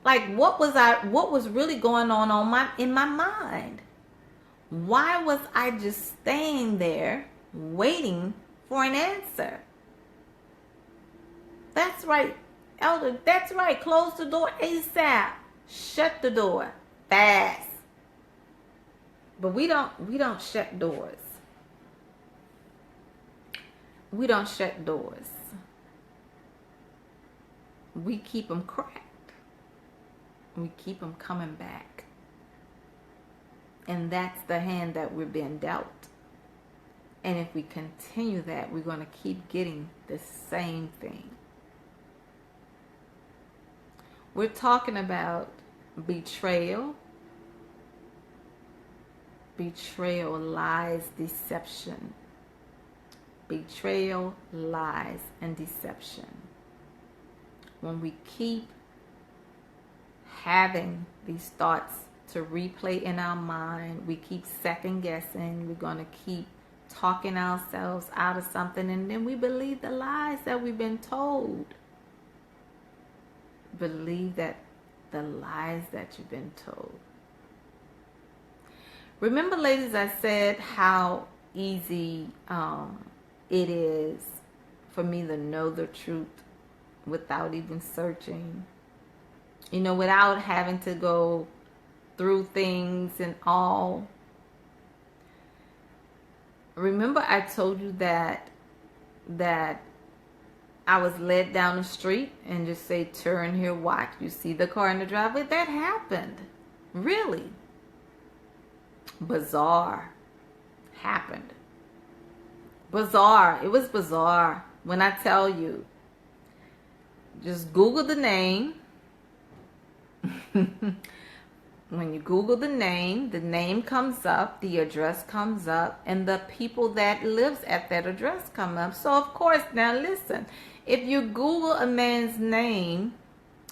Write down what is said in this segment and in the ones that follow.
Like, what was really going on in my mind? Why was I just staying there waiting for an answer? That's right, Elder. That's right. Close the door ASAP. Shut the door fast. But we don't shut doors. We don't shut doors. We keep them cracked. We keep them coming back. And that's the hand that we're being dealt. And if we continue that, we're going to keep getting the same thing. We're talking about betrayal. Betrayal, lies, deception. Betrayal, lies, and deception. When we keep having these thoughts to replay in our mind, we keep second guessing, we're going to keep talking ourselves out of something, and then we believe the lies that we've been told. Believe that the lies that you've been told. Remember, ladies, I said how easy it is for me to know the truth without even searching. You know, without having to go through things and all. Remember I told you that I was led down the street and just say, turn here, watch. You see the car in the driveway? That happened. Really. Bizarre. Happened. Bizarre. It was bizarre. When I tell you, just Google the name. When you Google the name comes up, the address comes up, and the people that lives at that address come up. So of course, now listen, if you Google a man's name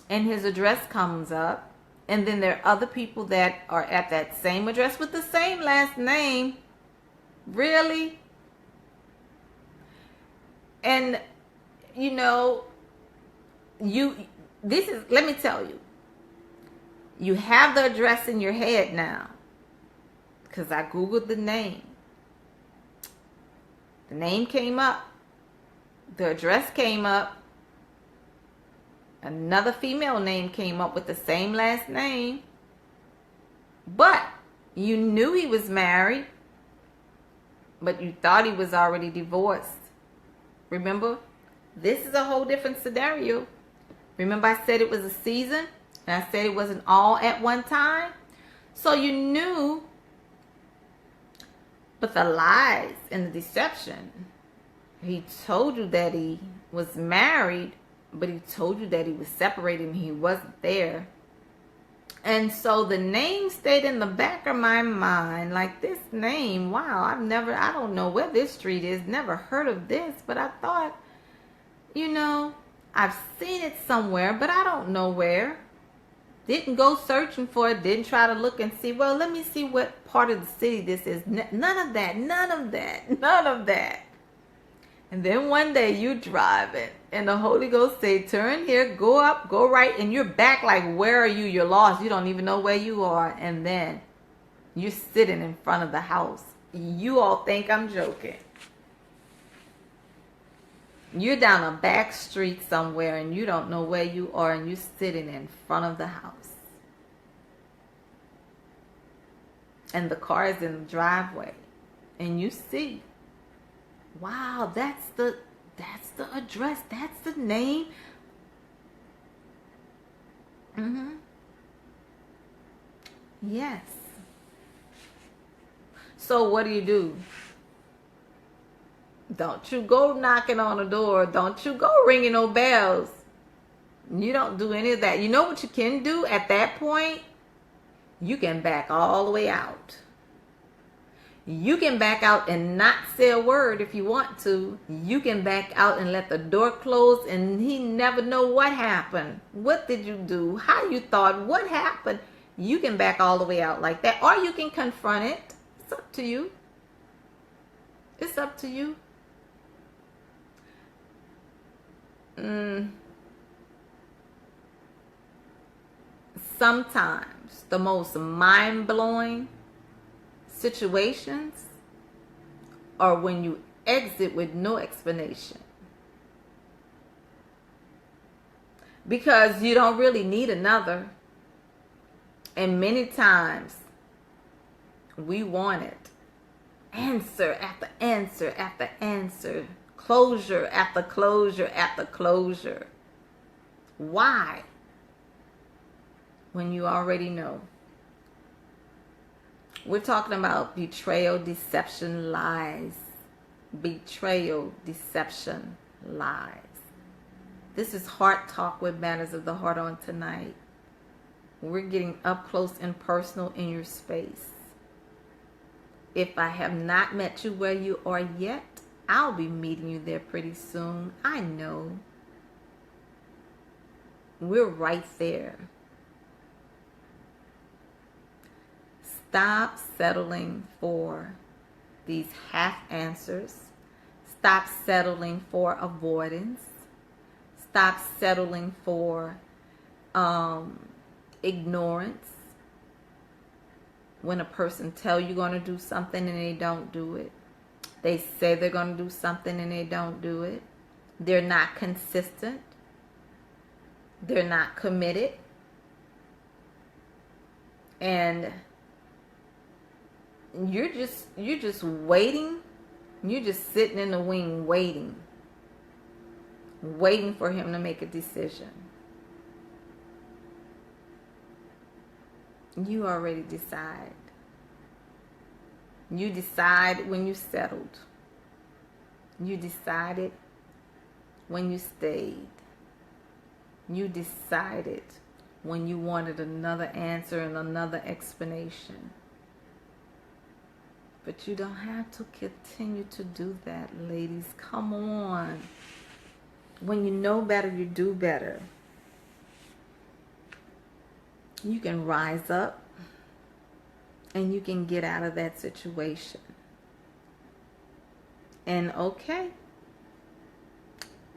and his address comes up, and then there are other people that are at that same address with the same last name, really? And you know, let me tell you, you have the address in your head now, because I Googled the name. The name came up. The address came up. Another female name came up with the same last name. But you knew he was married, but you thought he was already divorced. Remember? This is a whole different scenario. Remember I said it was a season? And I said it wasn't all at one time. So you knew, but the lies and the deception. He told you that he was married, but he told you that he was separated and he wasn't there. And so the name stayed in the back of my mind, like this name, wow, I don't know where this street is, never heard of this, but I thought, you know, I've seen it somewhere, but I don't know where. Didn't go searching for it. Didn't try to look and see, well, let me see what part of the city this is. None of that. None of that. None of that. And then one day you driving and the Holy Ghost say, turn here, go up, go right. And you're back like, where are you? You're lost. You don't even know where you are. And then you're sitting in front of the house. You all think I'm joking. You're down a back street somewhere and you don't know where you are, and you're sitting in front of the house. And the car is in the driveway. And you see, wow, that's the address, that's the name. Yes. So what do? Don't you go knocking on the door. Don't you go ringing no bells. You don't do any of that. You know what you can do at that point? You can back all the way out. You can back out and not say a word if you want to. You can back out and let the door close and he never know what happened. What did you do? How you thought? What happened? You can back all the way out like that. Or you can confront it. It's up to you. It's up to you. sometimes the most mind-blowing situations are when you exit with no explanation. Because you don't really need another. And many times we want it. Answer after answer after answer. Closure after closure after closure. Why? When you already know. We're talking about betrayal, deception, lies. Betrayal, deception, lies. This is Heart Talk with Matters of the Heart on tonight. We're getting up close and personal in your space. If I have not met you where you are yet, I'll be meeting you there pretty soon. I know. We're right there. Stop settling for these half answers. Stop settling for avoidance. Stop settling for ignorance. When a person tell you going to do something and they don't do it. They say they're going to do something and they don't do it. They're not consistent. They're not committed. And you're just waiting. You're just sitting in the wing waiting for him to make a decision. You already decide. You decide when you settled. You decided when you stayed. You decided when you wanted another answer and another explanation. But you don't have to continue to do that, ladies. Come on. When you know better, you do better. You can rise up and you can get out of that situation. And okay,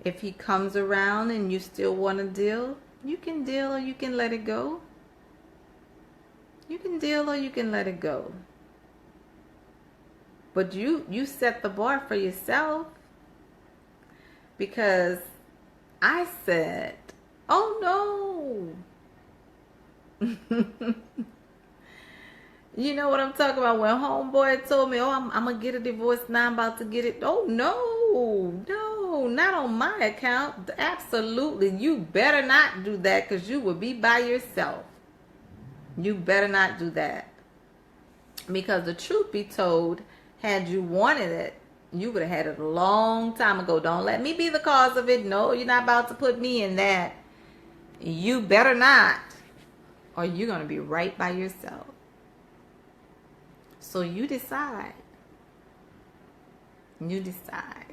if he comes around and you still want to deal, you can deal or you can let it go. You can deal or you can let it go. But you set the bar for yourself. Because I said, oh no. You know what I'm talking about? When homeboy told me, oh, I'm going to get a divorce now, I'm about to get it. Oh, no, not on my account. Absolutely. You better not do that because you will be by yourself. You better not do that. Because the truth be told, had you wanted it, you would have had it a long time ago. Don't let me be the cause of it. No, you're not about to put me in that. You better not, or you're going to be right by yourself. So you decide. You decide.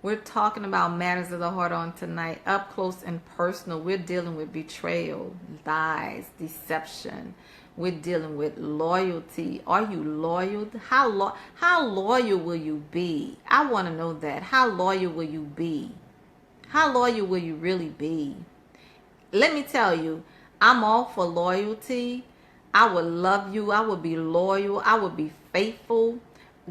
We're talking about matters of the heart on tonight. Up close and personal. We're dealing with betrayal, lies, deception. We're dealing with loyalty. Are you loyal? How loyal will you be? I want to know that. How loyal will you be? How loyal will you really be? Let me tell you, I'm all for loyalty. I would love you. I would be loyal. I would be faithful.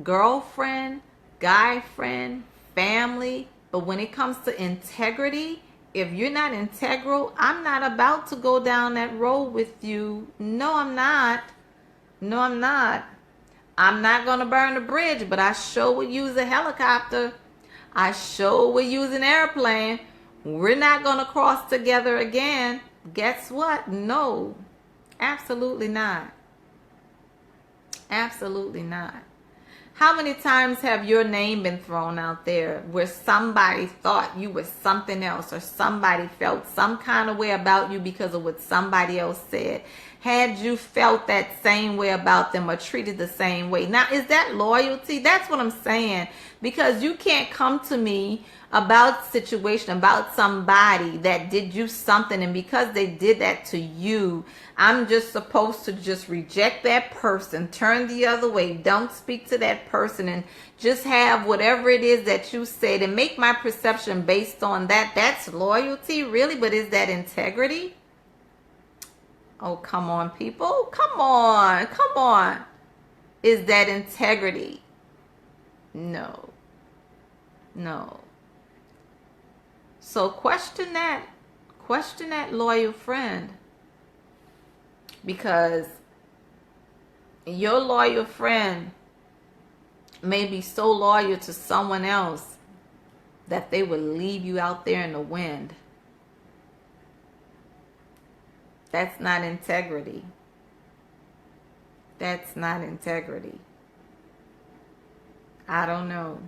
Girlfriend, guy friend, family. But when it comes to integrity, if you're not integral, I'm not about to go down that road with you. No, I'm not. No, I'm not. I'm not going to burn the bridge, but I sure would use a helicopter. I sure would use an airplane. We're not going to cross together again. Guess what? No. Absolutely not. Absolutely not. How many times have your name been thrown out there where somebody thought you were something else or somebody felt some kind of way about you because of what somebody else said? Had you felt that same way about them or treated the same way? Now, is that loyalty? That's what I'm saying. Because you can't come to me about a situation, about somebody that did you something, and because they did that to you, I'm just supposed to just reject that person, turn the other way, don't speak to that person, and just have whatever it is that you said and make my perception based on that. That's loyalty, really? But is that integrity? Oh, come on, people. Come on. Come on. Is that integrity? No. No. So question that. Question that loyal friend. Because your loyal friend may be so loyal to someone else that they will leave you out there in the wind. That's not integrity. That's not integrity. I don't know.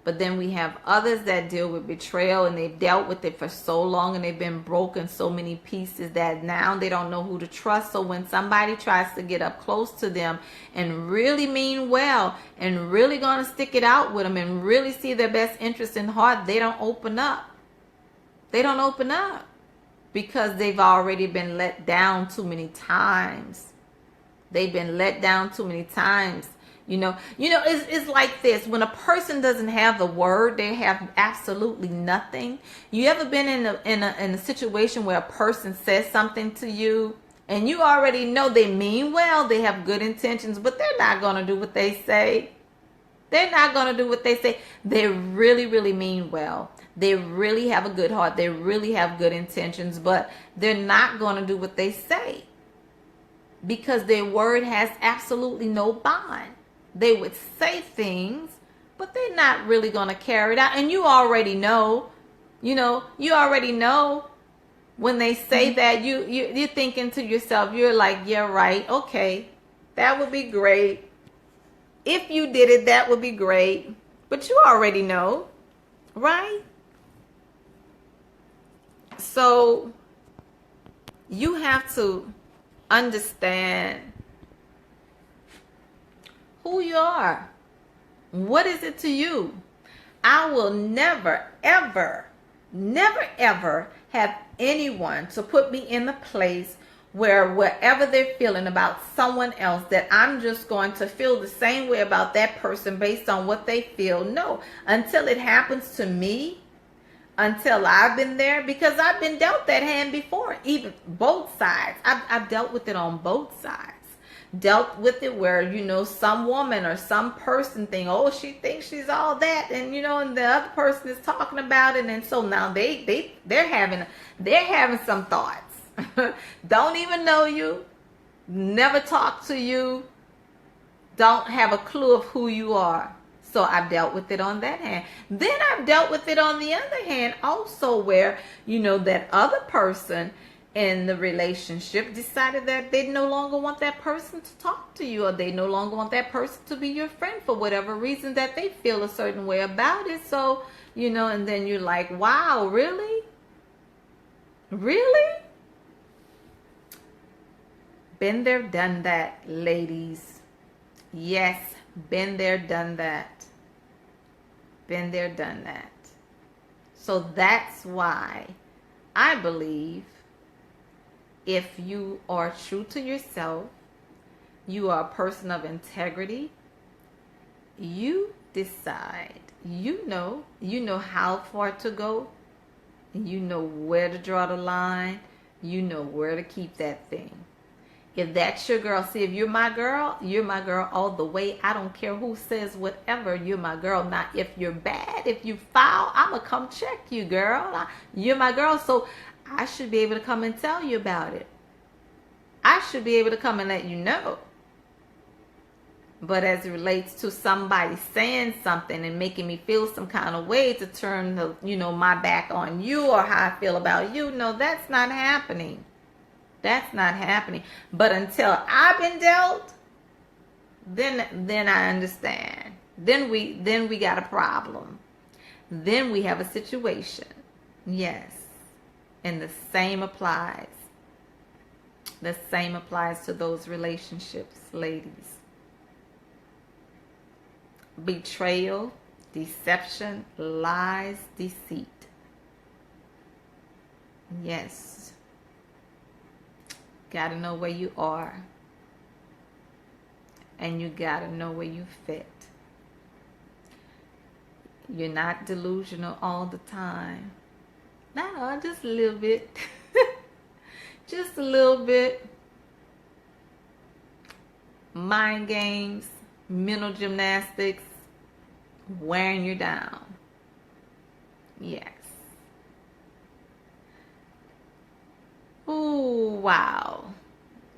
But then we have others that deal with betrayal, and they've dealt with it for so long, and they've been broken so many pieces that now they don't know who to trust. So when somebody tries to get up close to them and really mean well and really going to stick it out with them and really see their best interest in heart, they don't open up. They don't open up because they've already been let down too many times. They've been let down too many times. It's like this. When a person doesn't have the word, they have absolutely nothing. You ever been in a situation where a person says something to you and you already know they mean well, they have good intentions, but they're not going to do what they say. They're not going to do what they say. They really, really mean well. They really have a good heart. They really have good intentions, but they're not going to do what they say because their word has absolutely no bond. They would say things, but they're not really going to carry it out. And you already know, you already know when they say that, you're thinking to yourself, you're like, yeah, right. Okay, that would be great. If you did it, that would be great. But you already know, right? So you have to understand who you are. What is it to you? I will never, ever, never, ever have anyone to put me in the place where whatever they're feeling about someone else, that I'm just going to feel the same way about that person based on what they feel. No, until it happens to me, until I've been there, because I've been dealt that hand before, even both sides. I've dealt with it on both sides. Dealt with it where, some woman or some person think, oh, she thinks she's all that, and and the other person is talking about it, and so now they're having some thoughts. Don't even know you, never talk to you, don't have a clue of who you are. So I've dealt with it on that hand. Then I've dealt with it on the other hand also where, that other person in the relationship decided that they no longer want that person to talk to you, or they no longer want that person to be your friend for whatever reason that they feel a certain way about it. So, and then you're like, wow, really? Really? Been there, done that, ladies. Yes, been there, done that. Been there, done that. So that's why I believe if you are true to yourself, you are a person of integrity, you decide, you know how far to go, you know where to draw the line, you know where to keep that thing. If that's your girl, see, if you're my girl all the way. I don't care who says whatever, you're my girl. Now, if you're bad, if you foul, I'm going to come check you, girl. You're my girl, so I should be able to come and tell you about it. I should be able to come and let you know. But as it relates to somebody saying something and making me feel some kind of way to turn my back on you or how I feel about you, no, that's not happening. That's not happening. But until I've been dealt, then I understand. Then we got a problem. Then we have a situation. Yes. And the same applies. The same applies to those relationships, ladies. Betrayal, deception, lies, deceit. Yes. Gotta know where you are. And you gotta know where you fit. You're not delusional all the time. No, just a little bit. Just a little bit. mind games, mental gymnastics, wearing you down. Yes. Ooh, wow.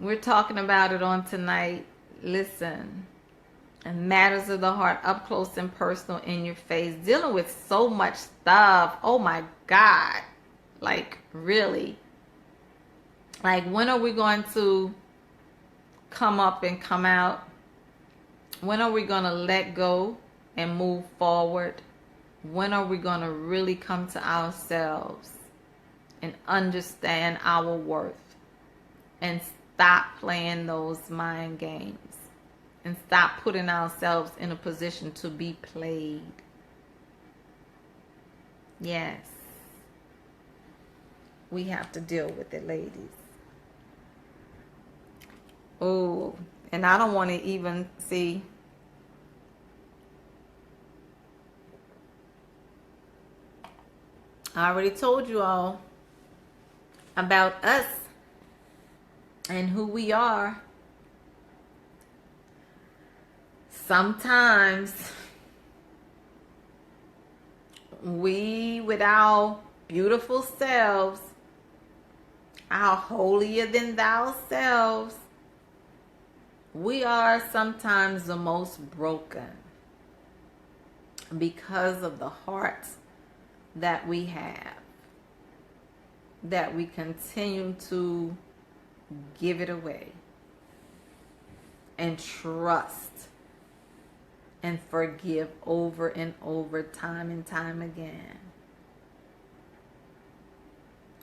We're talking about it on tonight. Listen, and matters of the heart, up close and personal, in your face, dealing with so much stuff. Oh my God. Like, really? Like, when are we going to come up and come out? When are we going to let go and move forward? When are we going to really come to ourselves and understand our worth and stop playing those mind games and stop putting ourselves in a position to be played? Yes. We have to deal with it, ladies. Oh, and I don't want to even see. I already told you all about us and who we are. Sometimes we, with our beautiful selves, our holier than thou selves, we are sometimes the most broken because of the hearts that we have, that we continue to give it away and trust and forgive over and over, time and time again.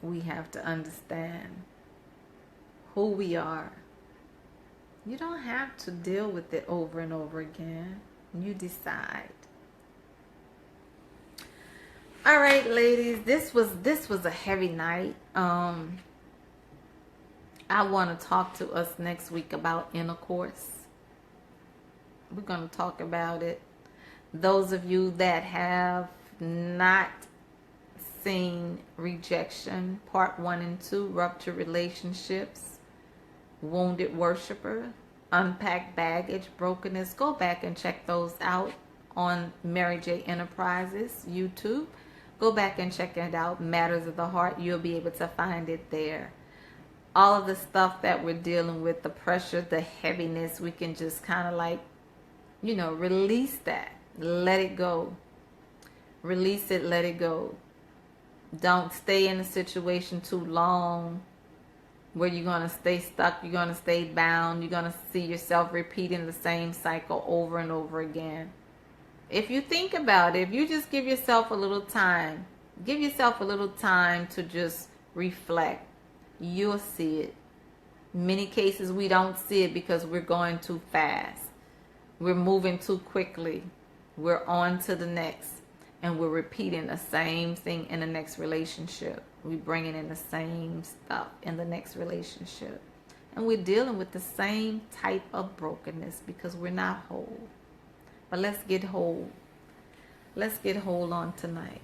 We have to understand who we are. You don't have to deal with it over and over again. You decide. All right, ladies, this was a heavy night. I want to talk to us next week about intercourse. We're going to talk about it. Those of you that have not seen Rejection, Part 1 and 2, Ruptured Relationships, Wounded Worshiper, Unpacked Baggage, Brokenness, go back and check those out on Mary J. Enterprises YouTube. Go back and check it out. Matters of the Heart. You'll be able to find it there. All of the stuff that we're dealing with, the pressure, the heaviness, we can just kind of like, release that. Let it go. Release it, let it go. Don't stay in a situation too long where you're going to stay stuck, you're going to stay bound, you're going to see yourself repeating the same cycle over and over again. If you think about it, if you just give yourself a little time to just reflect, you'll see it. In many cases, we don't see it because we're going too fast. We're moving too quickly. We're on to the next. And we're repeating the same thing in the next relationship. We're bringing in the same stuff in the next relationship. And we're dealing with the same type of brokenness because we're not whole. But let's get whole. Let's get whole on tonight.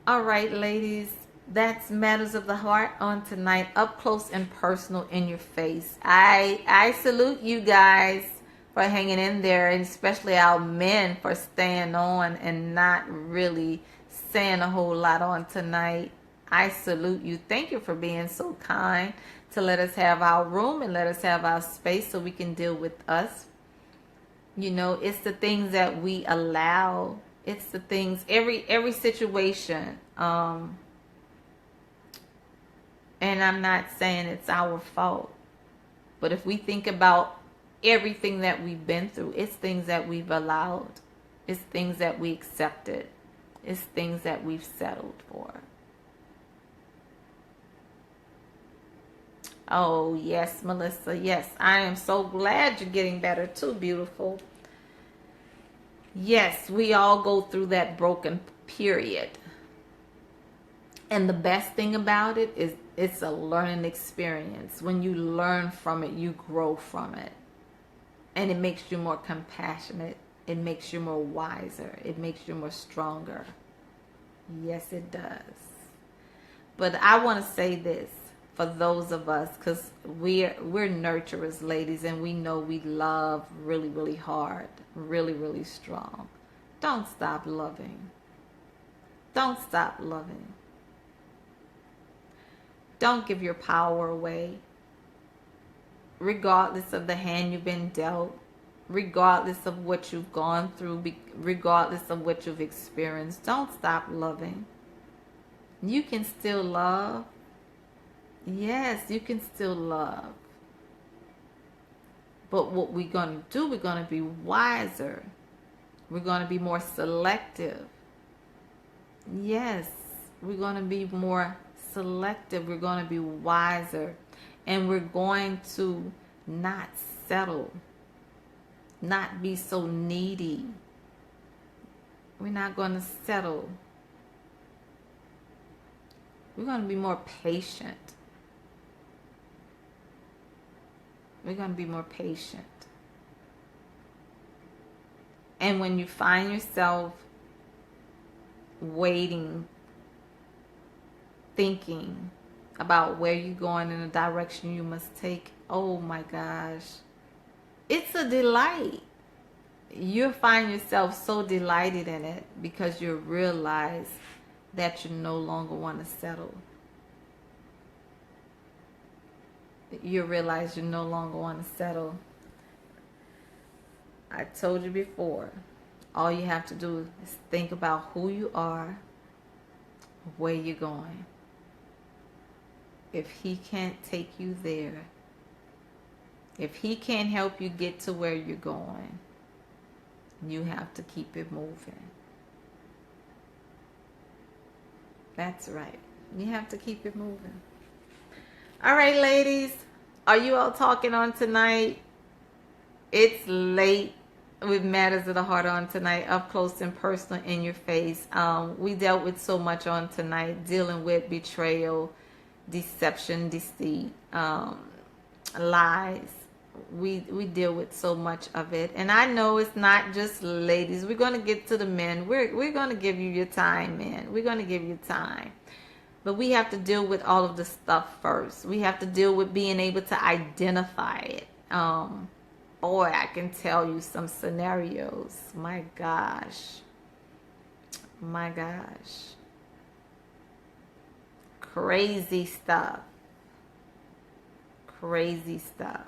All right, ladies. That's Matters of the Heart on tonight. Up close and personal, in your face. I salute you guys for hanging in there, and especially our men for staying on and not really saying a whole lot on tonight. I salute you. Thank you for being so kind to let us have our room and let us have our space so we can deal with us. It's the things that we allow. It's the things, every situation. And I'm not saying it's our fault. But if we think about everything that we've been through, it's things that we've allowed. It's things that we accepted. It's things that we've settled for. Oh, yes, Melissa. Yes, I am so glad you're getting better too, beautiful. Yes, we all go through that broken period. And the best thing about it is it's a learning experience. When you learn from it, you grow from it. And it makes you more compassionate. It makes you more wiser. It makes you more stronger. Yes, it does. But I want to say this. for those of us, because we're nurturers, ladies, and we know we love really, really hard, really, really strong. Don't stop loving. Don't stop loving. Don't give your power away, regardless of the hand you've been dealt, regardless of what you've gone through, regardless of what you've experienced. Don't stop loving. You can still love. Yes, you can still love. But what we're going to do, we're going to be wiser. We're going to be more selective. Yes, we're going to be more selective. We're going to be wiser. And we're going to not settle. Not be so needy. We're not going to settle. We're going to be more patient. We're going to be more patient. And when you find yourself waiting, thinking about where you're going in the direction you must take, oh my gosh, it's a delight. You'll find yourself so delighted in it because you realize that you no longer want to settle. You realize you no longer want to settle. I told you before, all you have to do is think about who you are, where you're going. If he can't take you there, if he can't help you get to where you're going, you have to keep it moving. That's right. You have to keep it moving. All right, ladies. Are you all talking on tonight? It's late with Matters of the Heart on tonight, up close and personal in your face. We dealt with so much on tonight, dealing with betrayal, deception, deceit, lies. We deal with so much of it. And I know it's not just ladies. We're going to get to the men. We're going to give you your time, man. We're going to give you time. But we have to deal with all of the stuff first. We have to deal with being able to identify it. Boy, I can tell you some scenarios. My gosh. My gosh. Crazy stuff. Crazy stuff.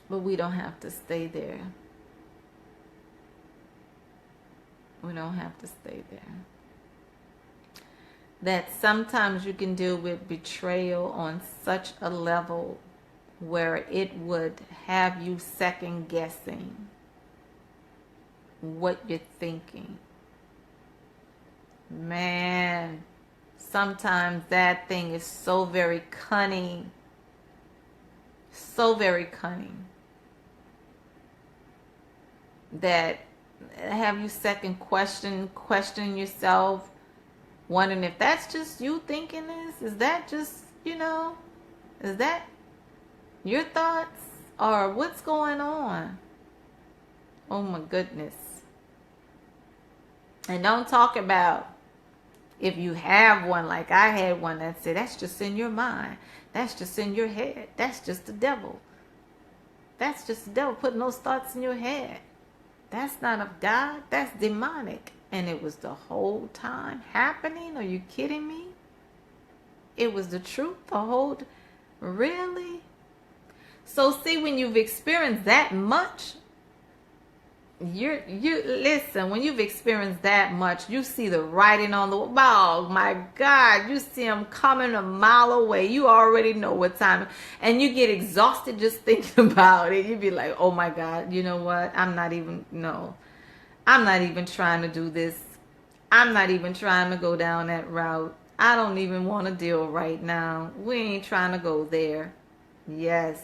But we don't have to stay there. We don't have to stay there. That sometimes you can deal with betrayal on such a level where it would have you second guessing what you're thinking. Man, sometimes that thing is so very cunning. So very cunning. That have you second questioning yourself, wondering if that's just you thinking this? Is that just, is that your thoughts? Or what's going on? Oh my goodness. And don't talk about if you have one like I had one that said, that's just in your mind. That's just in your head. That's just the devil. That's just the devil putting those thoughts in your head. That's not of God. That's demonic. And it was the whole time happening. Are you kidding me? It was the truth the whole... Really? So see, when you've experienced that much, you listen, when you've experienced that much, you see the writing on the wall. Oh my God, you see them coming a mile away. You already know what time, and you get exhausted just thinking about it. You be like, oh my God, you know what? I'm not even trying to do this. I'm not even trying to go down that route. I don't even want to deal right now. We ain't trying to go there. Yes.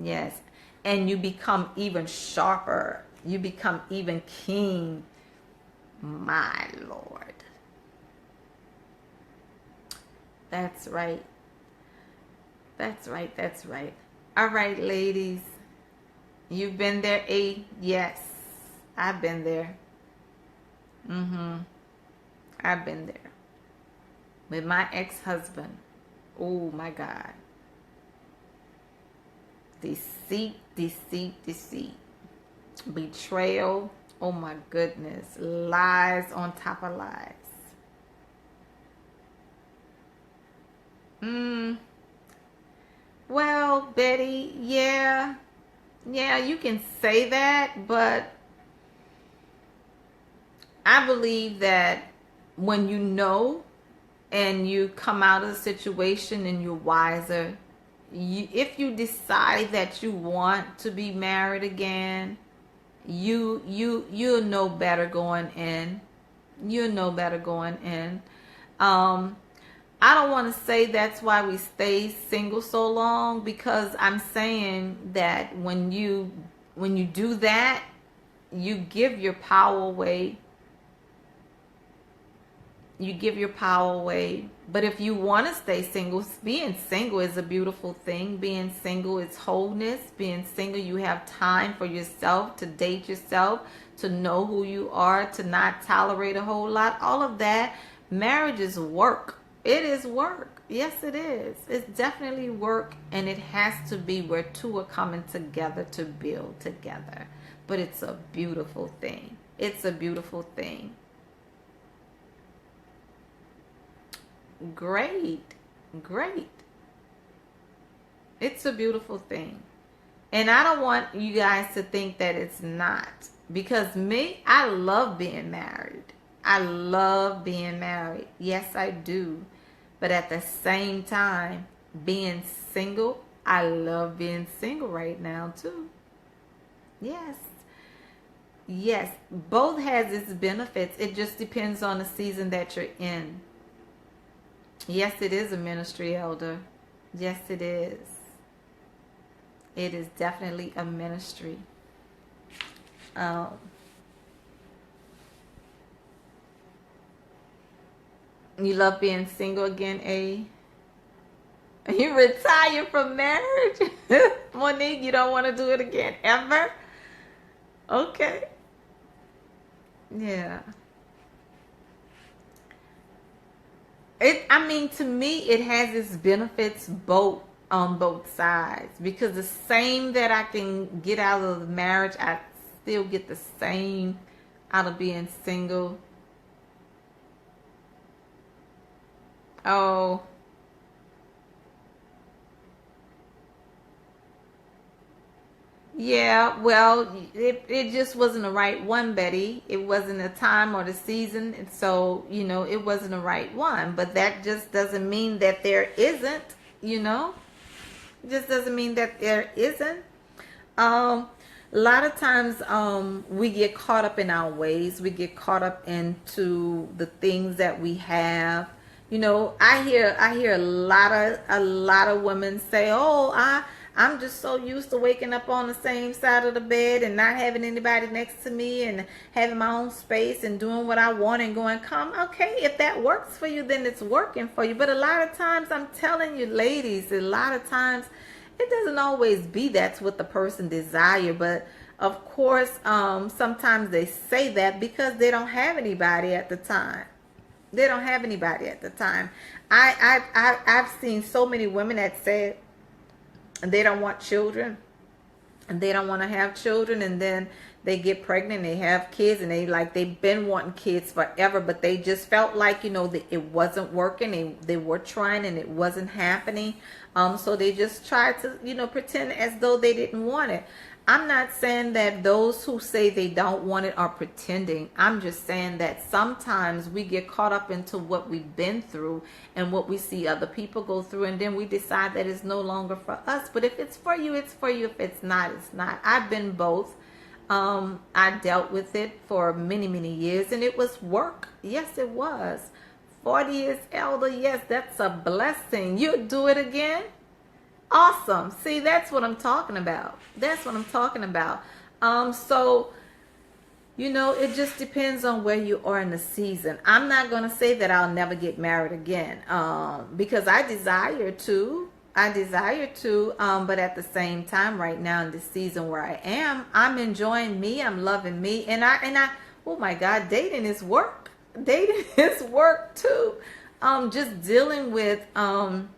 Yes. And you become even sharper. You become even keen. My Lord. That's right. That's right. That's right. All right, ladies. You've been there, A? Yes. I've been there. Mm-hmm. I've been there with my ex-husband. Oh my God. Deceit, deceit, deceit. Betrayal. Oh my goodness. Lies on top of lies. Mm. Well, Betty, yeah. Yeah, you can say that, but I believe that when you know and you come out of the situation and you're wiser, if you decide that you want to be married again, you'll know better going in. You'll know better going in. Um, I don't want to say that's why we stay single so long, because I'm saying that when you do that, you give your power away. You give your power away. But if you want to stay single, being single is a beautiful thing. Being single is wholeness. Being single, you have time for yourself, to date yourself, to know who you are, to not tolerate a whole lot. All of that. Marriage is work. It is work. Yes, it is. It's definitely work, and it has to be where two are coming together to build together. But it's a beautiful thing. It's a beautiful thing. Great. Great. It's a beautiful thing. And I don't want you guys to think that it's not. Because me, I love being married. I love being married. Yes, I do. But at the same time, being single, I love being single right now too. Yes. Yes. Both has its benefits. It just depends on the season that you're in. Yes, it is a ministry, Elder. Yes, it is. It is definitely a ministry. Um, you love being single again, A? You retired from marriage? Monique, you don't want to do it again ever? Okay. Yeah. I mean, to me, it has its benefits both on both sides, because the same that I can get out of the marriage, I still get the same out of being single. Oh, yeah. Well, it just wasn't the right one, Betty. It wasn't the time or the season, and so it wasn't the right one. But that just doesn't mean that there isn't. You know. Just doesn't mean that there isn't. Um, a lot of times, we get caught up in our ways. We get caught up into the things that we have. I hear a lot of women say, "Oh, I'm just so used to waking up on the same side of the bed and not having anybody next to me and having my own space and doing what I want and going, come, okay, if that works for you, then it's working for you." But a lot of times, I'm telling you, ladies, a lot of times it doesn't always be that's what the person desire. But of course, sometimes they say that because they don't have anybody at the time. They don't have anybody at the time. I've seen so many women that say they don't want children, and they don't want to have children, and then they get pregnant, they have kids, and they've been wanting kids forever, but they just felt like that it wasn't working. They were trying and it wasn't happening. So they just tried to pretend as though they didn't want it. I'm not saying that those who say they don't want it are pretending. I'm just saying that sometimes we get caught up into what we've been through and what we see other people go through, and then we decide that it's no longer for us. But if it's for you, it's for you. If it's not, it's not. I've been both. I dealt with it for many, many years, and it was work. Yes, it was. 40 years elder, yes, that's a blessing. You'll do it again? Awesome. See, that's what I'm talking about. That's what I'm talking about. So it just depends on where you are in the season. I'm not going to say that I'll never get married again, because I desire to. But at the same time, right now in this season where I am, I'm enjoying me. I'm loving me, and I Oh my God, dating is work. Dating is work too. Just dealing with men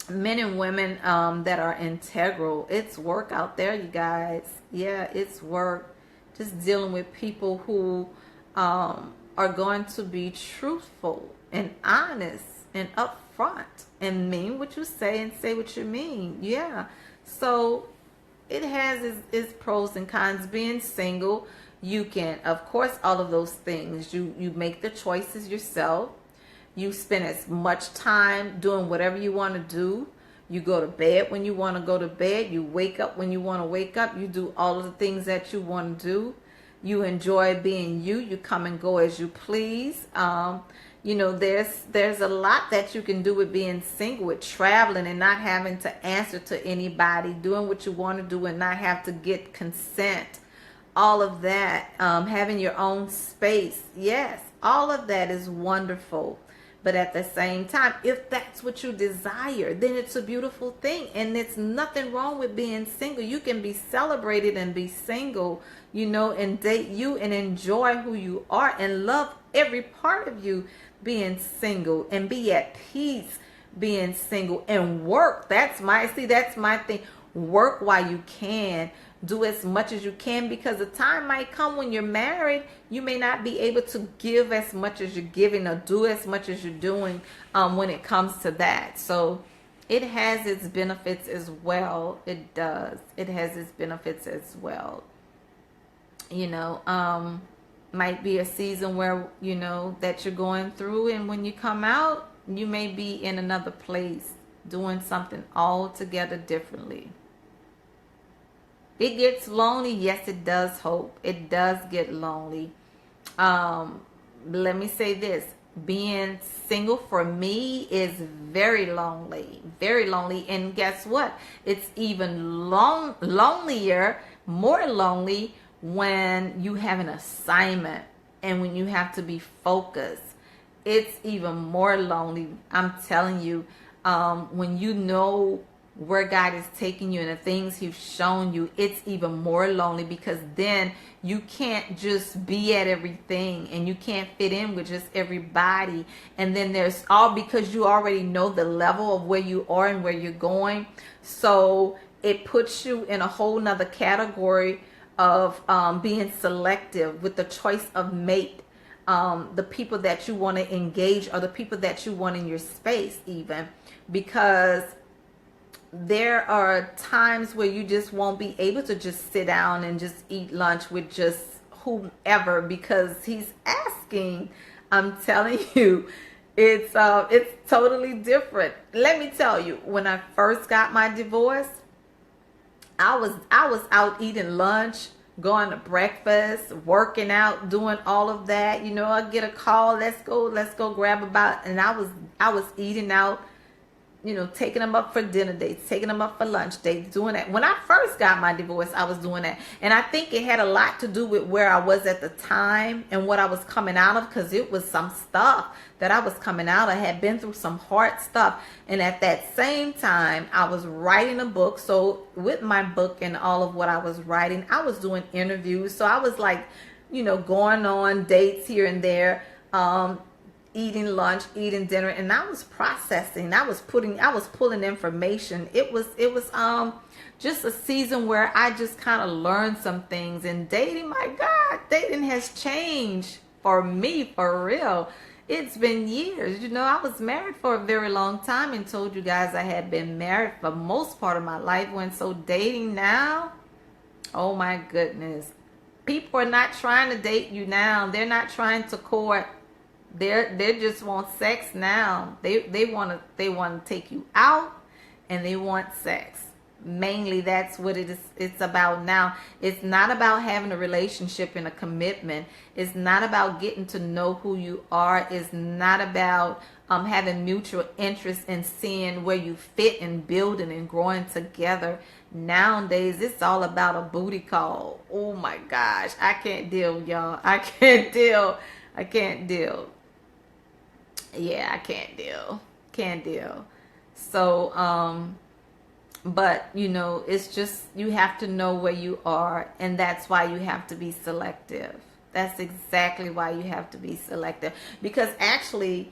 and women that are integral. It's work out there, you guys. Yeah, it's work. Just dealing with people who are going to be truthful and honest and upfront and mean what you say and say what you mean. Yeah. So it has its pros and cons. Being single, you can, of course, all of those things. You make the choices yourself. You spend as much time doing whatever you want to do. You go to bed when you want to go to bed. You wake up when you want to wake up. You do all of the things that you want to do. You enjoy being you. You come and go as you please. There's a lot that you can do with being single, with traveling and not having to answer to anybody, doing what you want to do and not have to get consent. All of that, having your own space. Yes, all of that is wonderful. But at the same time, if that's what you desire, then it's a beautiful thing. And it's nothing wrong with being single. You can be celebrated and be single, and date you and enjoy who you are and love every part of you being single and be at peace being single and work. That's my thing. Work while you can. Do as much as you can, because the time might come when you're married, you may not be able to give as much as you're giving or do as much as you're doing when it comes to that. So it has its benefits as well. It does. It has its benefits as well. Might be a season where, that you're going through, and when you come out, you may be in another place doing something altogether differently. It gets lonely. Yes, it does, Hope. It does get lonely. Let me say this. Being single for me is very lonely. Very lonely. And guess what? It's even lonelier, more lonely when you have an assignment and when you have to be focused. It's even more lonely. I'm telling you, when you know where God is taking you and the things He's shown you, it's even more lonely, because then you can't just be at everything and you can't fit in with just everybody. And then there's all because you already know the level of where you are and where you're going. So it puts you in a whole nother category of being selective with the choice of mate. The people that you want to engage or the people that you want in your space, even because there are times where you just won't be able to just sit down and just eat lunch with just whomever, because he's asking. I'm telling you, it's totally different. Let me tell you, when I first got my divorce, I was out eating lunch, going to breakfast, working out, doing all of that. I get a call, let's go grab about, and I was eating out, taking them up for dinner dates, taking them up for lunch dates, doing that. When I first got my divorce, I was doing that. And I think it had a lot to do with where I was at the time and what I was coming out of, because it was some stuff that I was coming out. I had been through some hard stuff. And at that same time, I was writing a book. So with my book and all of what I was writing, I was doing interviews. So I was like, going on dates here and there, eating lunch, eating dinner, and I was processing. I was pulling information. It was just a season where I just kind of learned some things. And dating, my God, dating has changed for me, for real. It's been years. I was married for a very long time and told you guys I had been married for most part of my life. So dating now, oh my goodness. People are not trying to date you now. They're not trying to court. They just want sex now. They want to take you out, and they want sex. Mainly that's what it's about now. It's not about having a relationship and a commitment. It's not about getting to know who you are. It's not about having mutual interest in seeing where you fit and building and growing together. Nowadays, it's all about a booty call. Oh my gosh, I can't deal, y'all. I can't deal. Yeah, I can't deal. So, but it's just, you have to know where you are, and that's why you have to be selective. That's exactly why you have to be selective. Because actually,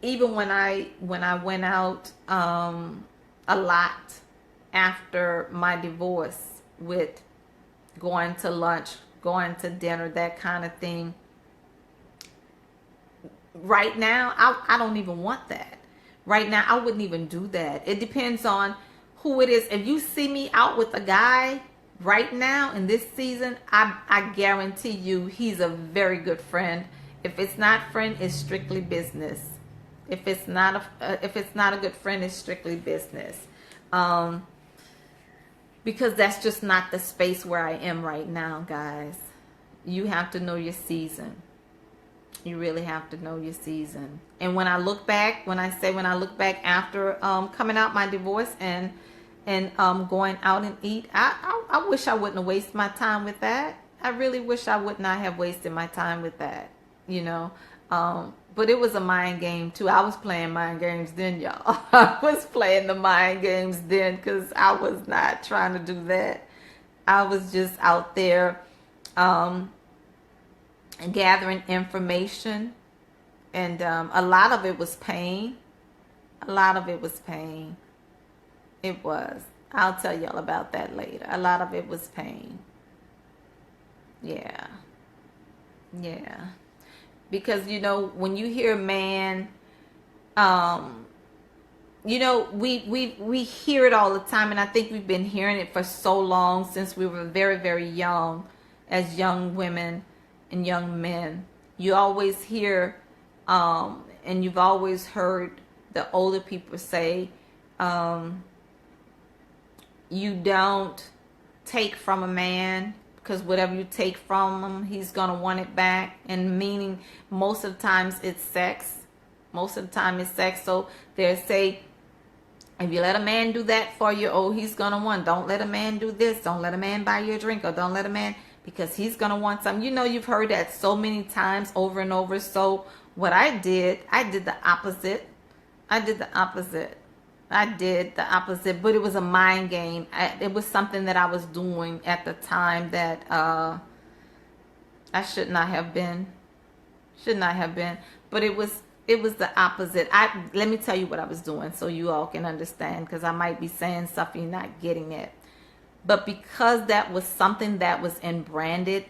even when I went out a lot after my divorce, with going to lunch, going to dinner, that kind of thing. Right now, I don't even want that. Right now, I wouldn't even do that. It depends on who it is. If you see me out with a guy right now in this season, I guarantee you he's a very good friend. If it's not friend, it's strictly business. If it's not a good friend, it's strictly business. Because that's just not the space where I am right now, guys. You have to know your season. You really have to know your season. And when I look back, when I look back after coming out my divorce and going out and eat, I wish I wouldn't have wasted my time with that. I really wish I would not have wasted my time with that, you know. But it was a mind game too. I was playing mind games then, y'all. I was playing the mind games then because I was not trying to do that. I was just out there gathering information, and a lot of it was pain. A lot of it was pain. It was. I'll tell y'all about that later. A lot of it was pain. Yeah. Yeah. Because, you know, when you hear man, you know, we hear it all the time, and I think we've been hearing it for so long, since we were very, very young, as young women and young men. You always hear, and you've always heard the older people say, you don't take from a man, because whatever you take from him, he's going to want it back. And meaning, most of the times it's sex. Most of the time it's sex. So they say, if you let a man do that for you, oh, he's going to want. Don't let a man do this. Don't let a man buy you a drink, or don't let a man, because he's going to want something. You know, you've heard that so many times over and over. So what I did the opposite. I did the opposite. But it was a mind game. It was something that I was doing at the time that I should not have been. But it was the opposite. Let me tell you what I was doing so you all can understand, because I might be saying stuff you're not getting it. But because that was something that was branded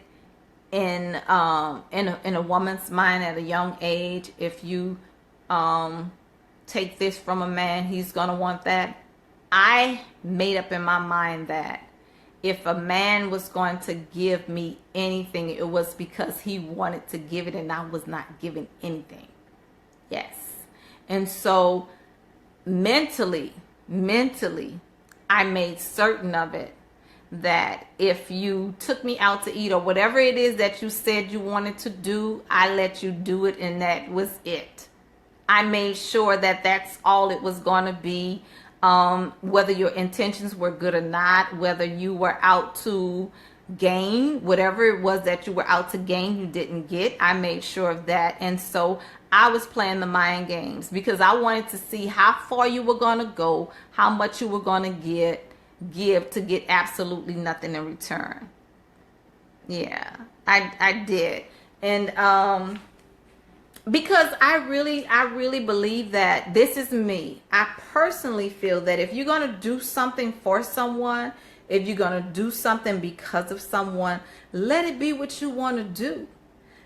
in a woman's mind at a young age, if you take this from a man, he's gonna want that. I made up in my mind that if a man was going to give me anything, it was because he wanted to give it, and I was not giving anything. Yes. And so mentally, I made certain of it, that if you took me out to eat, or whatever it is that you said you wanted to do, I let you do it, and that was it. I made sure that that's all it was going to be, whether your intentions were good or not, whether you were out to gain, whatever it was that you were out to gain, you didn't get. I made sure of that. And so I was playing the mind games, because I wanted to see how far you were going to go, how much you were going to give to get absolutely nothing in return. Yeah, I did. And because I really believe that, this is me. I personally feel that if you're going to do something for someone, if you're going to do something because of someone, let it be what you want to do.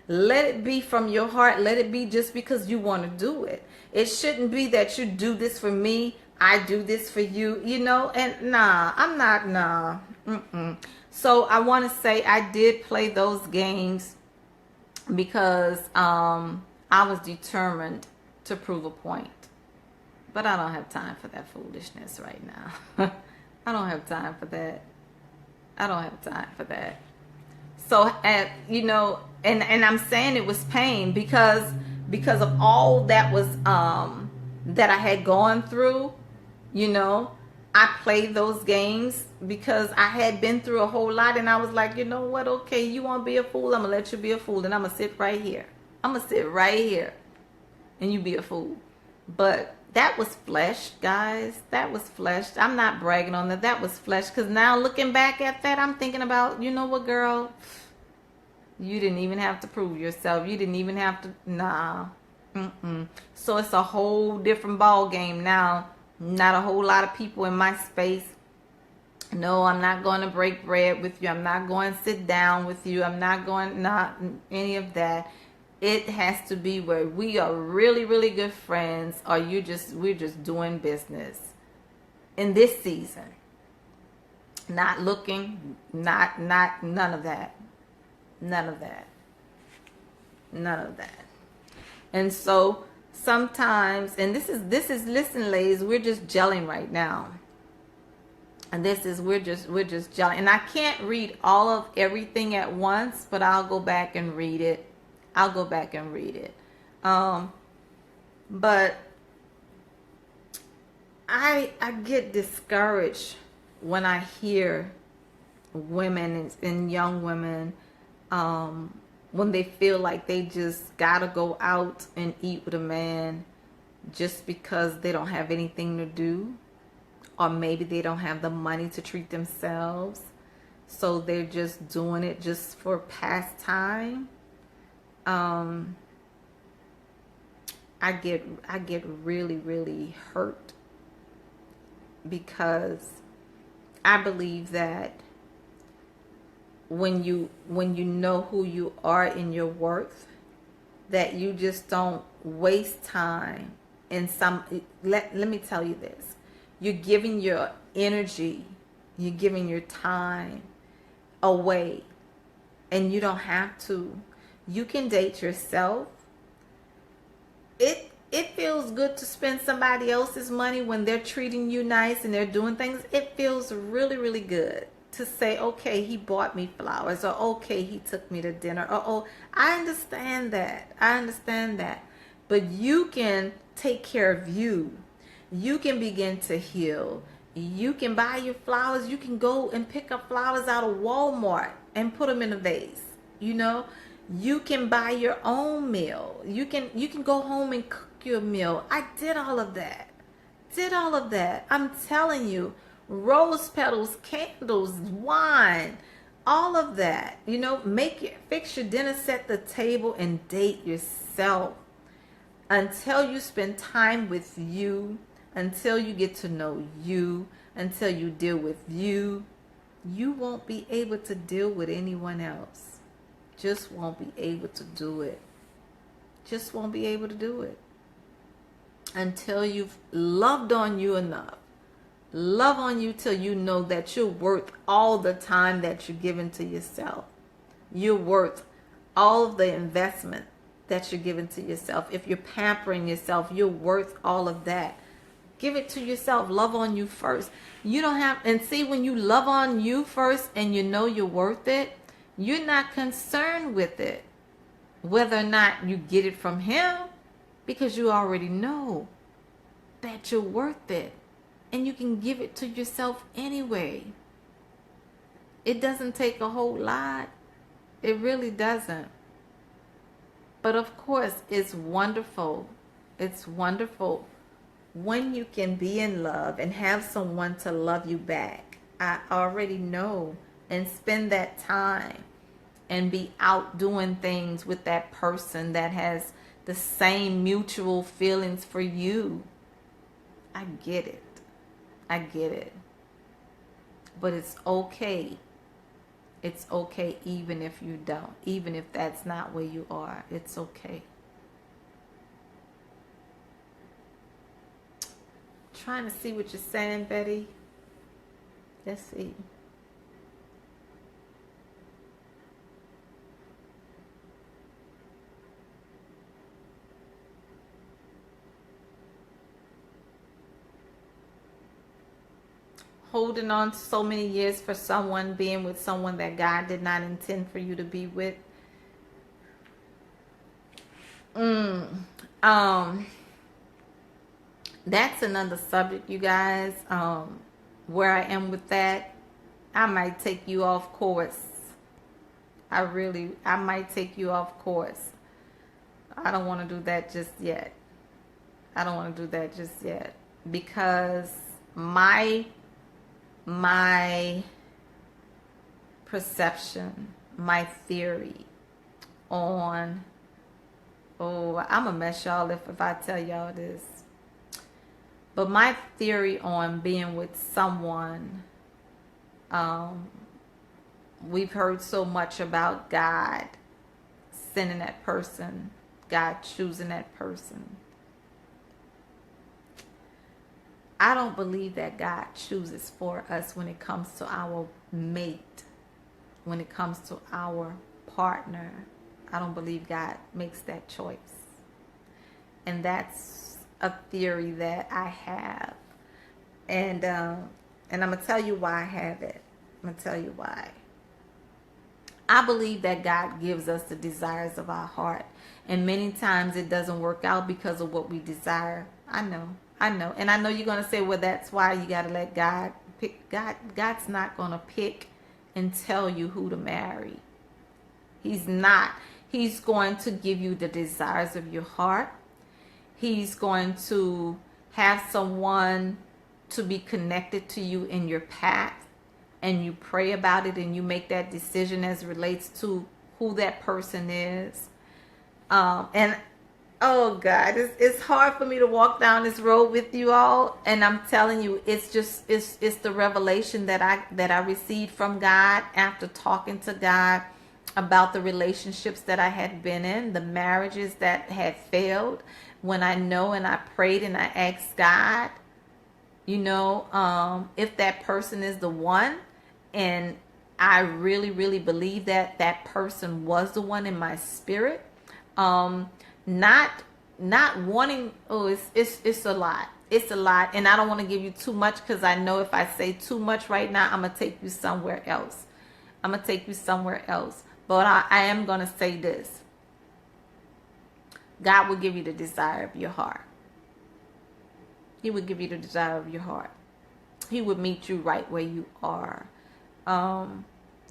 Let it be from your heart. Let it be just because you want to do it. It shouldn't be that you do this for me, I do this for you, you know. And I'm not. So I want to say I did play those games because I was determined to prove a point. But I don't have time for that foolishness right now. I don't have time for that. So, you know, and I'm saying it was pain because of all that was that I had gone through. You know, I played those games because I had been through a whole lot, and I was like, you know what? Okay, you want to be a fool? I'm gonna let you be a fool, and I'm gonna sit right here. And you be a fool. But that was flesh, guys. That was flesh. I'm not bragging on that. That was flesh. Because now looking back at that, I'm thinking about, you know what, girl? You didn't even have to prove yourself. You didn't even have to, nah. Mm-mm. So it's a whole different ball game now. Not a whole lot of people in my space. No, I'm not going to break bread with you. I'm not going to sit down with you. I'm not going, not any of that. It has to be where we are really, really good friends, or we're just doing business in this season. Not looking, none of that. None of that. None of that. And so sometimes, and this is listen, ladies, we're just gelling right now. And we're just gelling. And I can't read all of everything at once, but I'll go back and read it. But I get discouraged when I hear women and young women, when they feel like they just gotta go out and eat with a man just because they don't have anything to do, or maybe they don't have the money to treat themselves, so they're just doing it just for pastime. I get really, really hurt, because I believe that when you know who you are in your worth, that you just don't waste time in some. Let me tell you this: you're giving your energy, you're giving your time away, and you don't have to. You can date yourself. It feels good to spend somebody else's money when they're treating you nice and they're doing things. It feels really, really good to say, okay, he bought me flowers, or okay, he took me to dinner, or oh, I understand that. But you can take care of you. You can begin to heal. You can buy your flowers. You can go and pick up flowers out of Walmart and put them in a vase. You can buy your own meal. You can go home and cook your meal. I did all of that. I'm telling you, rose petals, candles, wine, all of that. Fix your dinner, set the table, and date yourself until you spend time with you, until you get to know you, until you deal with you. You won't be able to deal with anyone else. Just won't be able to do it. Just won't be able to do it until you've loved on you enough. Love on you till you know that you're worth all the time that you're giving to yourself. You're worth all of the investment that you're giving to yourself. If you're pampering yourself, you're worth all of that. Give it to yourself. Love on you first. You don't have, and see, when you love on you first and you know you're worth it, you're not concerned with it, whether or not you get it from him, because you already know that you're worth it, and you can give it to yourself anyway. It doesn't take a whole lot. It really doesn't. But of course, it's wonderful. It's wonderful when you can be in love and have someone to love you back. I already know. And spend that time and be out doing things with that person that has the same mutual feelings for you. I get it. But it's okay. It's okay even if you don't. Even if that's not where you are. It's okay. Trying to see what you're saying, Betty. Let's see. Holding on so many years for someone, being with someone that God did not intend for you to be with. That's another subject, you guys. Where I am with that, I might take you off course. I might take you off course. I don't want to do that just yet. Because my perception, my theory on, oh, I'm going to mess y'all if I tell y'all this. But my theory on being with someone, we've heard so much about God sending that person, God choosing that person. I don't believe that God chooses for us when it comes to our mate, when it comes to our partner. I don't believe God makes that choice. And that's a theory that I have. And I'm going to tell you why I have it. I'm going to tell you why. I believe that God gives us the desires of our heart. And many times it doesn't work out because of what we desire. I know. And I know you're going to say, well, that's why you got to let God pick. God's not going to pick and tell you who to marry. He's not. He's going to give you the desires of your heart. He's going to have someone to be connected to you in your path. And you pray about it and you make that decision as it relates to who that person is. And oh God, it's hard for me to walk down this road with you all. And I'm telling you, it's the revelation that I received from God after talking to God about the relationships that I had been in, the marriages that had failed. When I know and I prayed and I asked God, if that person is the one. And I really, really believe that that person was the one in my spirit. Not wanting. Oh, it's a lot. It's a lot, and I don't want to give you too much because I know if I say too much right now, I'm gonna take you somewhere else. But I am gonna say this. God will give you the desire of your heart. He would give you the desire of your heart. He would meet you right where you are.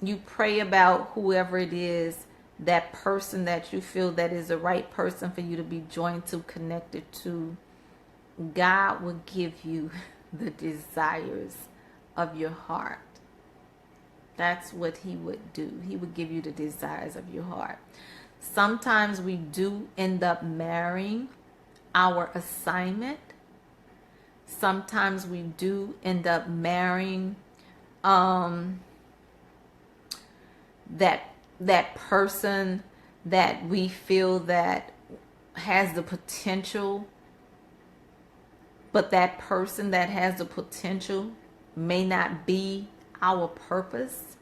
You pray about whoever it is, that person that you feel that is the right person for you to be joined to, connected to. God will give you the desires of your heart. That's what he would do. He would give you the desires of your heart. Sometimes we do end up marrying our assignment. Sometimes we do end up marrying that person that we feel that has the potential, but that person that has the potential may not be our purpose.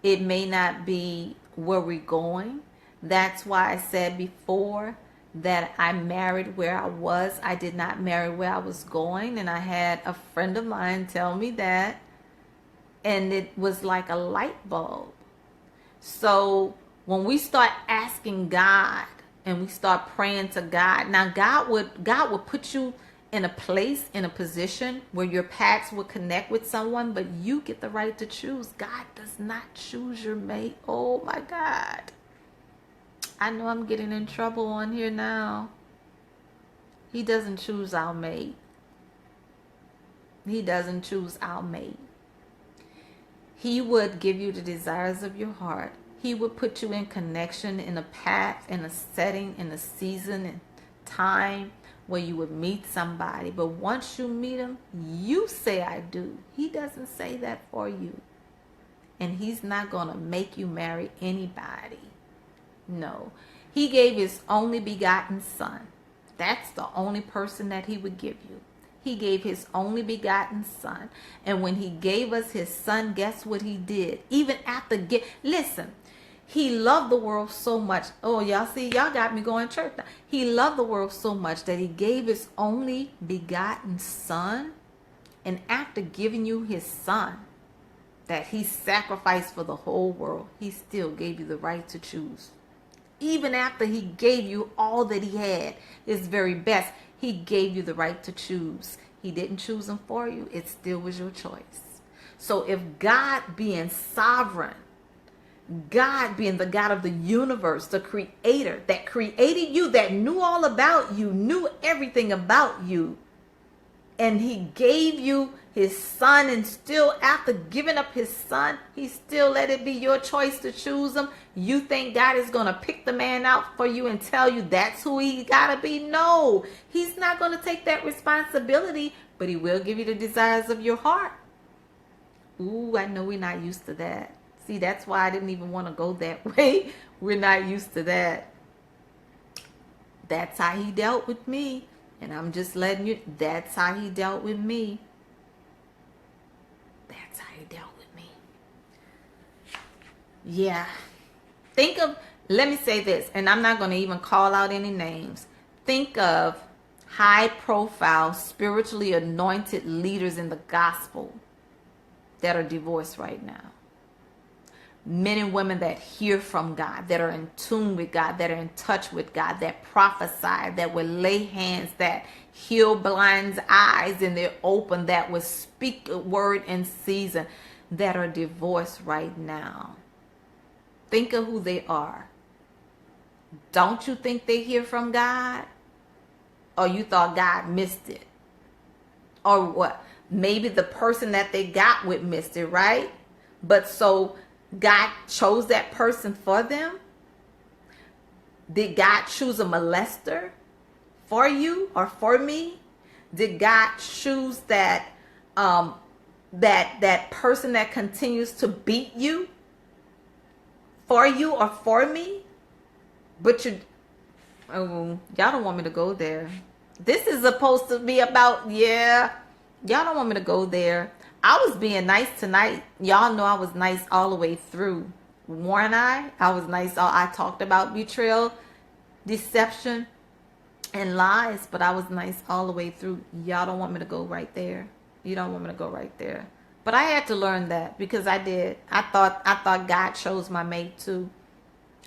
It may not be where we're going. That's why I said before that I married where I was. I did not marry where I was going. And I had a friend of mine tell me that. And it was like a light bulb. So when we start asking God and we start praying to God, now God would put you in a place, in a position where your paths will connect with someone, but you get the right to choose. God does not choose your mate. Oh my God. I know I'm getting in trouble on here now. He doesn't choose our mate. He doesn't choose our mate. He would give you the desires of your heart. He would put you in connection, in a path, in a setting, in a season, and time where you would meet somebody. But once you meet him, you say, I do. He doesn't say that for you. And he's not going to make you marry anybody. No. He gave his only begotten son. That's the only person that he would give you. He gave his only begotten son. And when he gave us his son, guess what he did? Even after, listen, he loved the world so much. Oh, y'all see, y'all got me going church now. He loved the world so much that he gave his only begotten son. And after giving you his son, that he sacrificed for the whole world, he still gave you the right to choose. Even after he gave you all that he had, his very best, he gave you the right to choose. He didn't choose them for you. It still was your choice. So if God being sovereign, God being the God of the universe, the creator that created you, that knew all about you, knew everything about you, and he gave you his son, and still after giving up his son, he still let it be your choice to choose him. You think God is going to pick the man out for you and tell you that's who he got to be? No, he's not going to take that responsibility, but he will give you the desires of your heart. Ooh, I know we're not used to that. See, that's why I didn't even want to go that way. We're not used to that. That's how he dealt with me. And I'm just letting you, that's how he dealt with me. That's how he dealt with me. Yeah. Think of, let me say this, and I'm not going to even call out any names. Think of high profile, spiritually anointed leaders in the gospel that are divorced right now. Men and women that hear from God, that are in tune with God, that are in touch with God, that prophesy, that will lay hands, that heal blind eyes and they're open, that will speak a word in season, that are divorced right now. Think of who they are. Don't you think they hear from God? Or you thought God missed it? Or what? Maybe the person that they got with missed it, right? But so God chose that person for them? Did God choose a molester for you or for me? Did God choose that that person that continues to beat you for you or for me? But y'all don't want me to go there. This is supposed to be about, y'all don't want me to go there. I was being nice tonight. Y'all know I was nice all the way through. Warren I was nice. I talked about betrayal, deception, and lies, but I was nice all the way through. Y'all don't want me to go right there. You don't want me to go right there. But I had to learn that because I did. I thought God chose my mate too.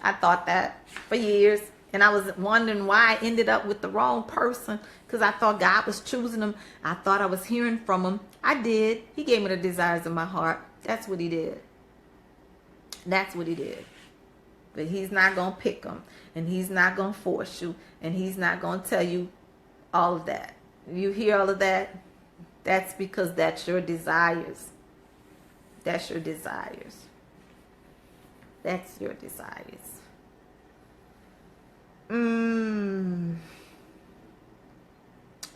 I thought that for years. And I was wondering why I ended up with the wrong person because I thought God was choosing him. I thought I was hearing from him. I did. He gave me the desires of my heart. That's what he did. That's what he did. But he's not going to pick them. And he's not going to force you. And he's not going to tell you all of that. You hear all of that? That's because that's your desires. That's your desires. That's your desires.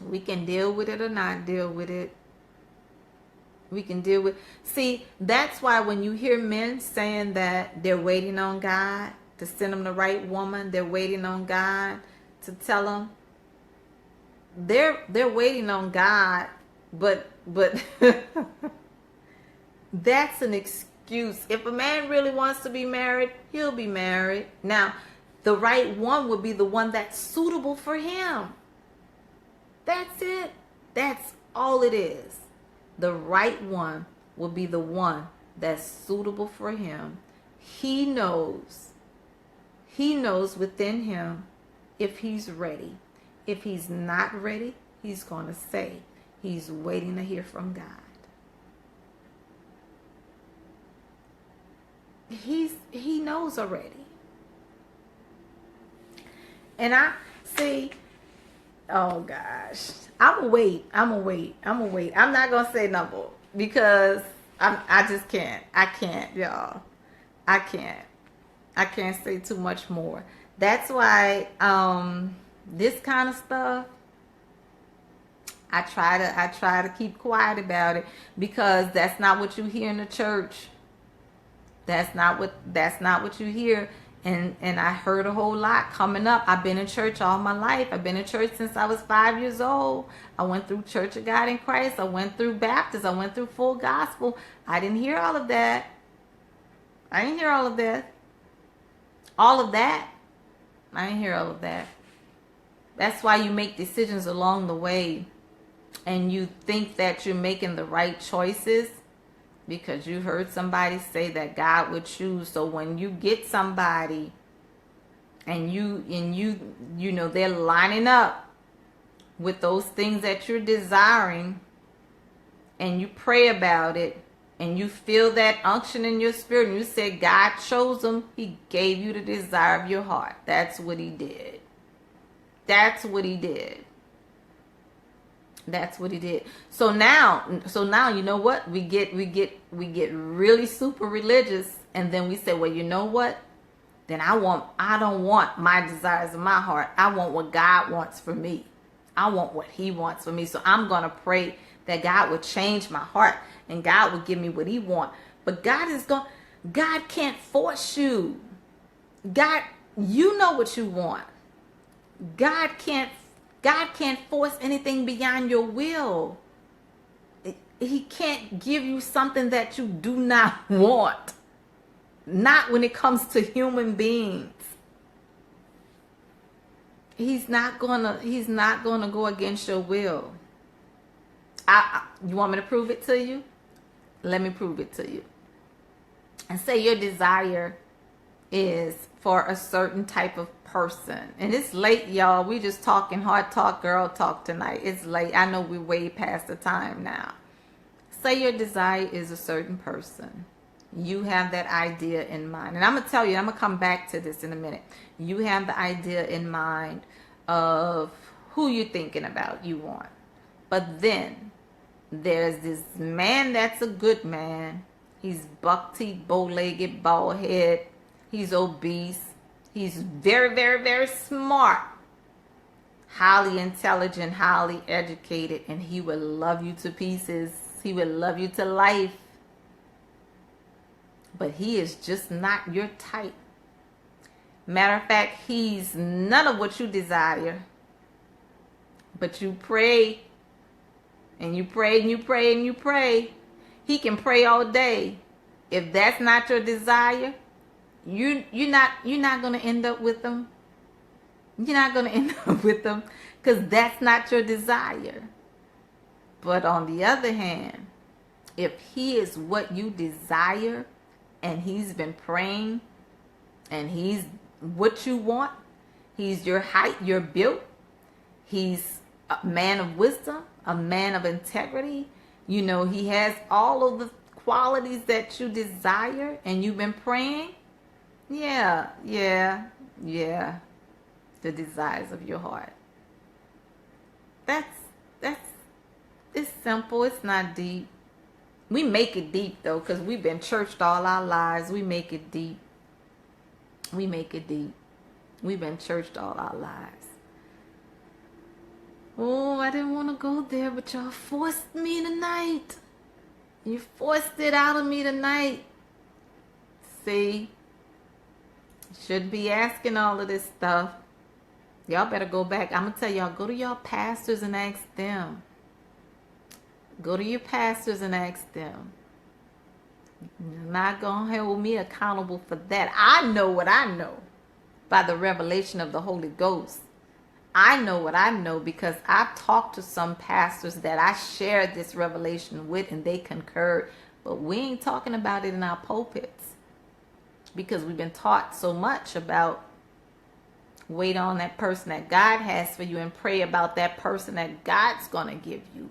We can deal with it or not deal with it. We can deal with. See, that's why when you hear men saying that they're waiting on God to send them the right woman, they're waiting on God to tell them. They're waiting on God, but that's an excuse. If a man really wants to be married, he'll be married. Now, the right one would be the one that's suitable for him. That's it. That's all it is. The right one will be the one that's suitable for him. He knows within him if he's ready. If he's not ready, he's going to say he's waiting to hear from God. He knows already. And I see, oh gosh, I'm gonna wait. I'm not gonna say no more because I just can't. I can't, y'all. I can't say too much more. That's why this kind of stuff, I try to keep quiet about it because that's not what you hear in the church. That's not what you hear. And I heard a whole lot coming up. I've been in church all my life. I've been in church since I was 5 years old. I went through Church of God in Christ. I went through Baptist. I went through Full Gospel. I didn't hear all of that. I didn't hear all of that. All of that. I didn't hear all of that. That's why you make decisions along the way. And you think that you're making the right choices. Because you heard somebody say that God would choose. So when you get somebody and you know they're lining up with those things that you're desiring and you pray about it and you feel that unction in your spirit and you say God chose them, he gave you the desire of your heart. That's what he did. That's what he did. That's what he did. So now you know what? We get really super religious, and then we say, well, you know what? Then I don't want my desires in my heart. I want what God wants for me. I want what he wants for me. So I'm going to pray that God would change my heart and God will give me what he wants. But God can't force you. God, you know what you want. God can't God can't force anything beyond your will. He can't give you something that you do not want. Not when it comes to human beings. He's not gonna go against your will. You want me to prove it to you? Let me prove it to you. And say your desire is for a certain type of person. And it's late, y'all. We just talking hard talk, girl talk tonight. It's late. I know we're way past the time now. Say your desire is a certain person. You have that idea in mind. And I'm going to tell you, I'm going to come back to this in a minute. You have the idea in mind of who you're thinking about, you want. But then there's this man that's a good man. He's buck-teeth, bow-legged, bald-head. He's obese. He's very, very, very smart. Highly intelligent, highly educated. And he will love you to pieces. He will love you to life. But he is just not your type. Matter of fact, he's none of what you desire. But you pray. And you pray and you pray and you pray. He can pray all day. If that's not your desire, you're not gonna end up with them. You're not gonna end up with them because that's not your desire. But on the other hand, if he is what you desire and he's been praying and he's what you want, he's your height, your build, he's a man of wisdom, a man of integrity. You know, he has all of the qualities that you desire and you've been praying. Yeah. The desires of your heart. That's it's simple. It's not deep. We make it deep though, because we've been churched all our lives. We make it deep. We make it deep. We've been churched all our lives. Oh, I didn't want to go there, but y'all forced me tonight. You forced it out of me tonight. See? Shouldn't be asking all of this stuff. Y'all better go back. I'm going to tell y'all, go to y'all pastors and ask them. Go to your pastors and ask them. You're not going to hold me accountable for that. I know what I know by the revelation of the Holy Ghost. I know what I know because I've talked to some pastors that I shared this revelation with and they concurred. But we ain't talking about it in our pulpits because we've been taught so much about wait on that person that God has for you and pray about that person that God's going to give you.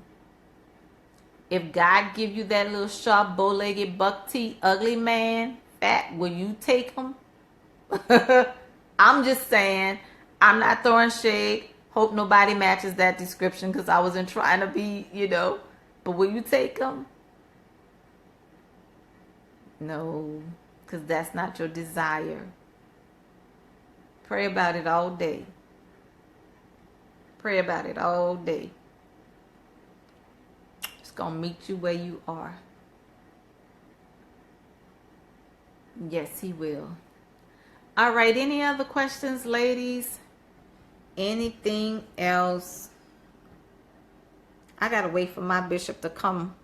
If God give you that little sharp, bow-legged, buck-teeth, ugly man, fat, will you take him? I'm just saying, I'm not throwing shade. Hope nobody matches that description because I wasn't trying to be, But will you take him? No, because that's not your desire. Pray about it all day. Pray about it all day. It's going to meet you where you are. Yes, he will. All right, any other questions, ladies? Anything else? I got to wait for my bishop to come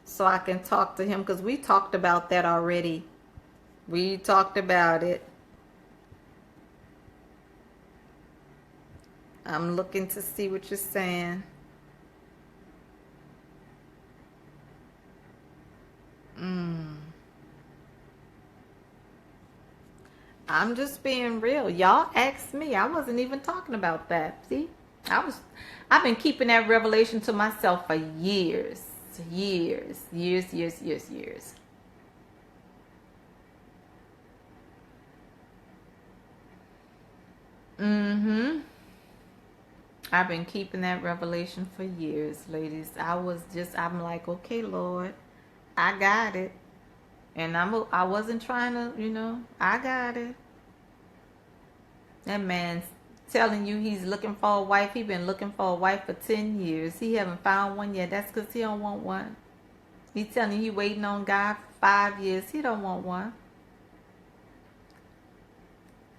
so I can talk to him because we talked about that already. We talked about it. I'm looking to see what you're saying. I'm just being real. Y'all asked me. I wasn't even talking about that. See? I've been keeping that revelation to myself for years. Years. I've been keeping that revelation for years, ladies. I'm like, okay, Lord, I got it. And I wasn't trying to, I got it. That man's telling you he's looking for a wife. He been looking for a wife for 10 years. He haven't found one yet. That's because he don't want one. He's telling you he waiting on God for 5 years. He don't want one.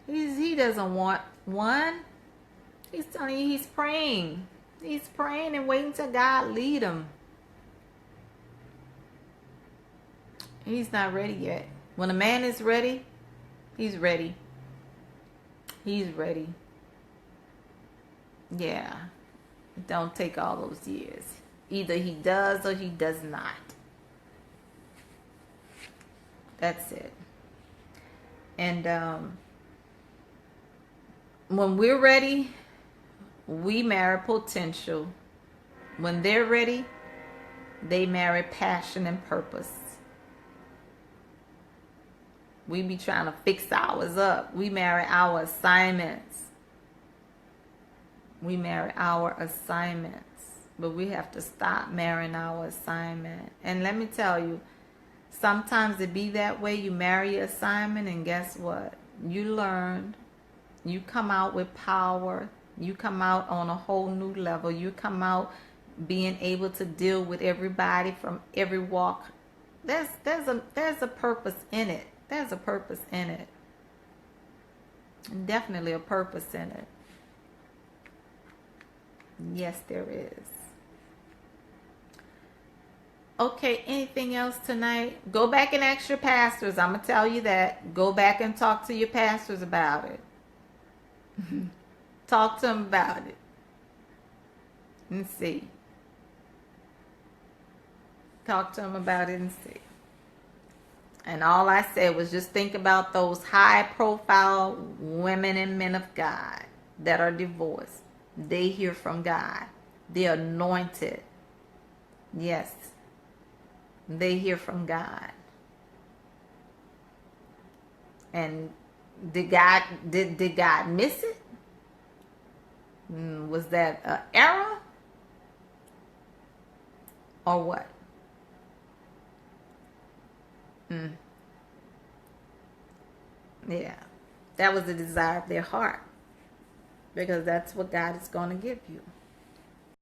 He doesn't want one. He's telling you he's praying. He's praying and waiting till God lead him. He's not ready yet. When a man is ready, he's ready. He's ready. Yeah. Don't take all those years. Either he does or he does not. That's it. And when we're ready, we marry potential. When they're ready, they marry passion and purpose. We be trying to fix ours up. We marry our assignments. We marry our assignments. But we have to stop marrying our assignment. And let me tell you, sometimes it be that way. You marry your assignment and guess what? You learned. You come out with power. You come out on a whole new level. You come out being able to deal with everybody from every walk. There's a purpose in it. There's a purpose in it. Definitely a purpose in it. Yes, there is. Okay, anything else tonight? Go back and ask your pastors. I'm going to tell you that. Go back and talk to your pastors about it. Talk to them about it. And see. Talk to them about it and see. And all I said was just think about those high-profile women and men of God that are divorced. They hear from God. They're anointed. Yes. They hear from God. And did God miss it? Was that an error? Or what? Yeah. That was the desire of their heart. Because that's what God is going to give you.